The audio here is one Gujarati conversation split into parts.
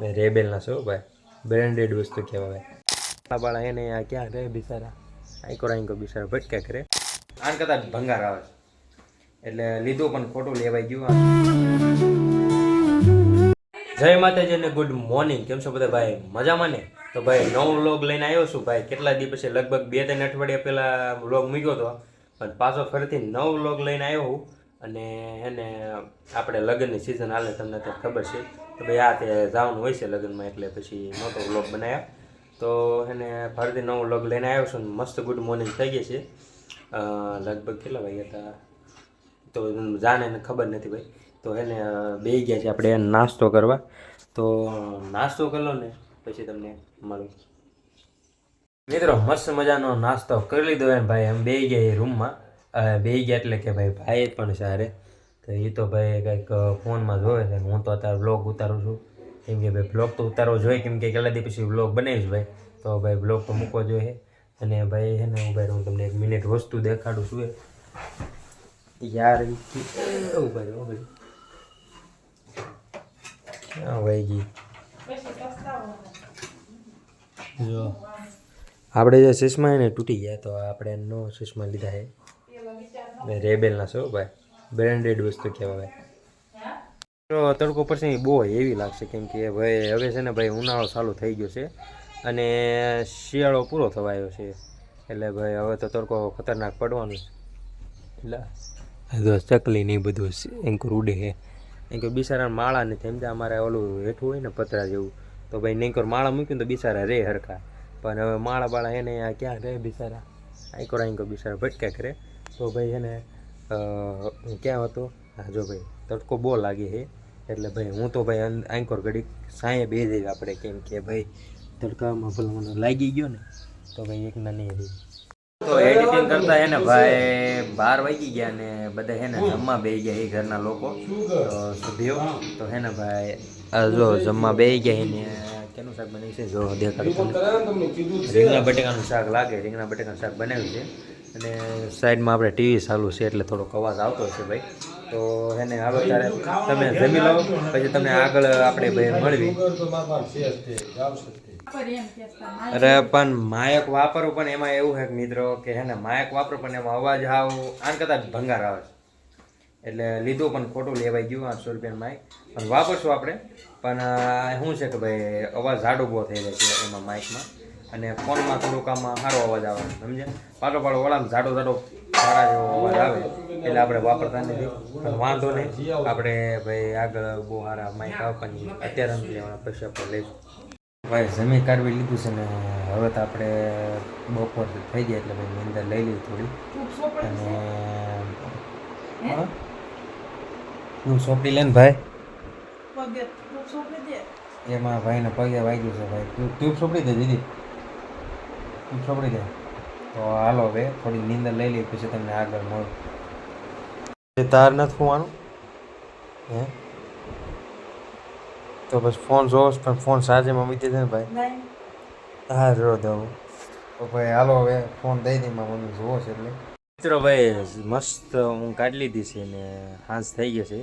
ભાઈ રેબેલના છો ભાઈ, બ્રાન્ડેડ વસ્તુ કહેવાય ભાઈ. બાળા એને આ ક્યાં રહે બિચારા, આઈકો બિચારા ભટક્યા કરે. આન કદાચ ભંગાર આવે એટલે લીધું પણ ખોટું લેવાઈ ગયું. જય માતાજી અને ગુડ મોર્નિંગ. કેમ છો બધા ભાઈ, મજામાં ને? તો ભાઈ નવો વ્લોગ લઈને આવ્યો છું ભાઈ. કેટલા દિવસ પછી, લગભગ 2-3 અઠવાડિયા પહેલા વ્લોગ મૂક્યો હતો, પણ પાછો ફરીથી નવો વ્લોગ લઈને આવ્યો હું. અને એને આપણે લગ્નની સિઝન હાલે, તમને તો ખબર છે. તો ભાઈ આ તે જવાનું હોય છે લગ્નમાં, એટલે પછી નહોતો વ્લોગ બનાવ્યા. તો એને ફરીથી નવો વ્લોગ લઈને આવ્યો છું. મસ્ત ગુડ મોર્નિંગ થઈ ગઈ છે. લગભગ કેટલા વાગ્યા હતા તો જાણે ને ખબર નથી ભાઈ. તો એને બે ગયા છે આપણે નાસ્તો કરવા. તો નાસ્તો કરી લો ને પછી તમને મળું. મિત્રો મસ્ત મજાનો નાસ્તો કરી લીધો એમ ભાઈ. એમ બે ગયા એ રૂમમાં, બે ગયા એટલે કે ભાઈ ભાઈ પણ સારે. તો એ તો ભાઈ કંઈક ફોનમાં જોવે છે. હું તો અત્યારે વ્લોગ ઉતારું છું, કેમ કે ભાઈ વ્લોગ તો ઉતારવો જોઈએ, કેમ કે કેટલા દી પછી વ્લોગ બનાવીશ ભાઈ. તો ભાઈ વ્લોગ તો મૂકવો જોઈએ. અને ભાઈ હે ને ભાઈ હું તમને 1 મિનિટ વસ્તુ દેખાડું છું યાર. એવું ભાઈ ક્યાં વહી ગઈ જો. આપણે જે ચશ્મા એને તૂટી ગયા, તો આપણે નો ચશ્મા લીધા છે રેબેલના છો ભાઈ, બ્રાન્ડેડ વસ્તુ કહેવાય. તડકો પછી બહુ એવી લાગશે, કેમ કે ભાઈ હવે છે ને ભાઈ ઉનાળો ચાલુ થઈ ગયો છે અને શિયાળો પૂરો થવા આવ્યો છે. એટલે ભાઈ હવે તો તડકો ખતરનાક પડવાનું એટલે ચકલી નહીં બધું એન્કર ઉડે છે. એમ કે બિચારા માળા નથી, સમજા અમારે ઓલું હેઠું હોય ને પતરા જેવું, તો ભાઈ નેન્કર માળા મૂક્યું તો બિચારા રે હરખા. પણ હવે માળા બાળા એને આ ક્યાં રહે બિચારા, આઈકો બિચારા ભટક્યા કરે. તો ભાઈ એને ક્યાં હતો, હા જો ભાઈ તડકો બહુ લાગે છે. એટલે ભાઈ હું તો ભાઈ આંકોર ઘડીક સાંયે બે જઈએ આપણે, કેમ કે ભાઈ તડકામાં ભલે મને લાગી ગયો ને તો ભાઈ એક ના નહીં રહી. તો એડિટિંગ કરતા હે ને ભાઈ 12 વાગી ગયા ને બધા હે ને જમવા બેસી ગયા એ ઘરના લોકો, તો સભ્યો. તો હે ને ભાઈ જો જમવા બેસી ગયા ને કેનું શાક બનાવ્યું છે જો દેખાડું. રીંગણા બટેકાનું શાક લાગે, રીંગણા બટેકાનું શાક બનાવ્યું છે. અને સાઈડમાં આપણે ટીવી ચાલુ છે એટલે થોડોક અવાજ આવતો હશે ભાઈ. તો એને હાલો ત્યારે તમે જમી લો, પછી તમને આગળ આપણે ભાઈ મળવી. અરે પણ માયક વાપરું, પણ એમાં એવું છે મિત્રો કે હે ને માયક વાપરું પણ એમાં અવાજ આવ આન કદાચ ભંગાર આવે છે. એટલે લીધું પણ ખોટું લેવાઈ ગયું 800 રૂપિયાનું માઇક. પણ વાપરશું આપણે. પણ શું છે કે ભાઈ અવાજ જાડો બહુ થઈ જાય છે એમાં માઇકમાં, અને ફોનમાં થોડુંક આમાં સારો અવાજ આવે, સમજ્યા? પાડો વળામાં જાડો સારા જેવો અવાજ આવે એટલે આપણે વાપરતા નથી. પણ વાંધો નહીં, આપણે ભાઈ આગળ બહુ સારા માઇક આવવાની અત્યારે નથી લેવાના, પછી આપણે લઈશું. ભાઈ જમી કાઢવી લીધું છે ને હવે તો આપણે બપોર થઈ જાય એટલે ભાઈ અંદર લઈ લીધી થોડી. અને તું સોંપડી લે ને ભાઈ, એમાં ભાઈને પગે વાગ્યું છે ભાઈ. તું ટ્યુબ સોંપડી દે દીદી, ટ્યુબ સોંપડી દે. તો હાલો હવે થોડી નીંદર લઈ લઈએ પછી તમને આગળ મળું. તાર નથી હોવાનું હે તો બસ ફોન જોવો પણ ફોન ચાર્જમાં મૂકી દે ને ભાઈ. હા જો દઉં તો ભાઈ હાલો હવે ફોન દઈ દઈ મારા મમ્મી જોવો છે એટલે. મિત્રો ભાઈ મસ્ત હું કાઢી લીધી છે ને સાંજ થઈ ગઈ છે.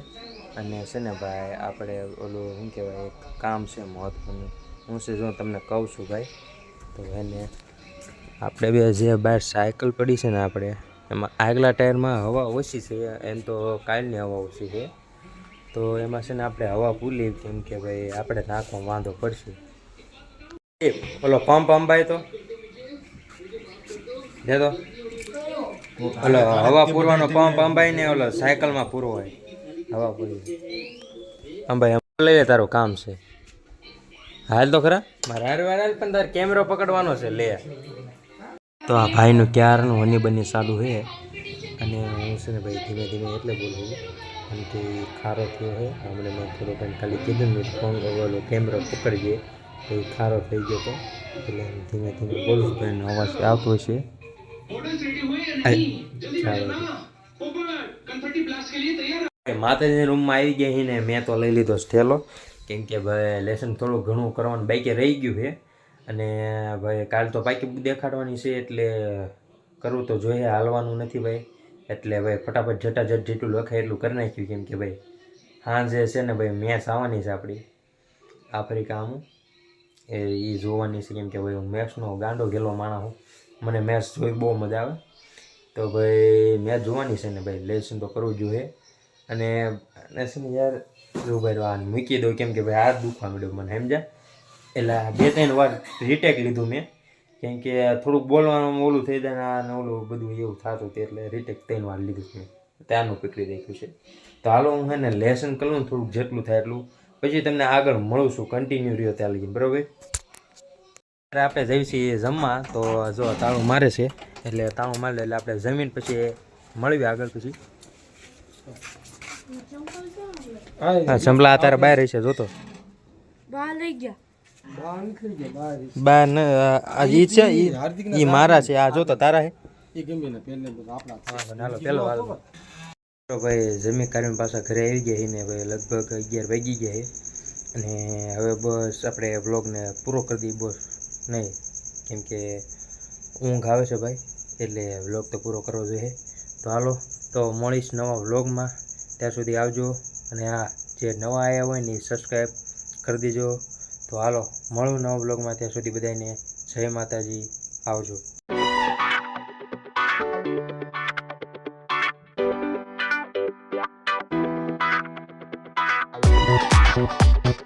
અને છે ને ભાઈ આપણે ઓલું શું કહેવાય એક કામ છે મહત્વનું. હું છે જો તમને કહું છું ભાઈ. તો એને આપણે બે જે બહાર સાયકલ પડી છે ને આપણે એમાં આગલા ટાયરમાં હવા ઓછી છે, એમ તો કાલની હવા ઓછી છે. તો એમાં છે ને આપણે હવા ભૂલી, કેમ કે ભાઈ આપણે નાખવામાં વાંધો પડશે. ઓલો પંપ અંબાય તો દે તો ઓલો હવા પૂરવાનો પંપ અંબાઈ ને ઓલો સાયકલમાં પૂરો હોય હવા પૂરી અંબાઈ લઈ લે, તારું કામ છે. હાલ તો ખરા મારે હાર પણ તારે કેમેરો પકડવાનો છે લે. તો આ ભાઈનું ક્યારનું હની બની ચાલુ છે. અને હું છે ને ભાઈ ધીમે ધીમે એટલે બોલું કેમ કે ખારો થયો છે હમણાં. મેં થોડુંક ખાલી કીધું ને ફોન ઓલો કેમેરો પકડીએ તો એ ખારો થઈ ગયો હતો, એટલે ધીમે ધીમે બોલું તો એનો અવાજ આવતો હશે. માતાજીના રૂમમાં આવી ગયા ને મેં તો લઈ લીધો થેલો, કેમ કે ભાઈ લેસન થોડું ઘણું કરવાનું બાઈકે રહી ગયું છે. અને ભાઈ કાલ તો પાકી દેખાડવાની છે એટલે કરવું તો જોઈએ, હાલવાનું નથી ભાઈ. એટલે ભાઈ ફટાફટ જટાજટ જેટલું લખાય એટલું કરી નાખ્યું, કેમ કે ભાઈ સાંજે છે ને ભાઈ મેચ આવવાની છે આપણી. આફ્રિકા આમ એ જોવાની છે, કેમ કે ભાઈ હું મેથ્સનો ગાંડો ગેલો માણસ હું, મને મેથ્સ જોઈ બહુ મજા આવે. તો ભાઈ મેચ જોવાની છે ને ભાઈ, લેસન તો કરવું જોઈએ. અને લેસન યાર જો ભાઈ આ મૂકી દઉં, કેમ કે ભાઈ હાથ દુખવા મળ્યો મને સમજ્યા. એટલે 2-3 વાર રીટેક લીધું મેં, કેમ કે થોડુંક બોલવાનું ઓલું થઈ જાય ને ઓલું બધું એવું થતું હતું, એટલે રીટેક 3 વાર લીધું મેં, ત્યાંનું પકડી રાખ્યું છે. તો હાલો હું છે ને લેસન કરું ને થોડુંક જેટલું થાય એટલું, પછી તમને આગળ મળું છું, કન્ટિન્યુ રહ્યો ત્યાં લગી, બરાબર. આપણે જઈએ છીએ જમવા, તો જો તાળું મારે છે, એટલે તાળું મારે એટલે આપણે જમીન પછી મળવી આગળ પછી. હા સંભળા અત્યારે બહાર રહેશે, જોતો બહાર ને ઈ છે, ઈ મારા છે, આ જોતો તારા હે. હાલો પેલો હાલો. તો ભાઈ જમી કાઢીને પાછા ઘરે આવી ગયા ને ભાઈ, લગભગ 11 વાગી ગયા છે. અને હવે બસ આપણે વ્લોગને પૂરો કરી દઈએ બસ, નહીં કેમ કે ઊંઘ આવે છે ભાઈ, એટલે વ્લોગ તો પૂરો કરવો જોઈએ. તો હાલો, તો મળીશ નવા વ્લોગમાં, ત્યાં સુધી આવજો. અને હા, જે નવા આવ્યા હોય ને એ સબસ્ક્રાઈબ કરી દેજો. તો હાલો મળું નવા વ્લોગમાં, ત્યાં સુધી બધાને જય માતાજી, આવજો. Thank you.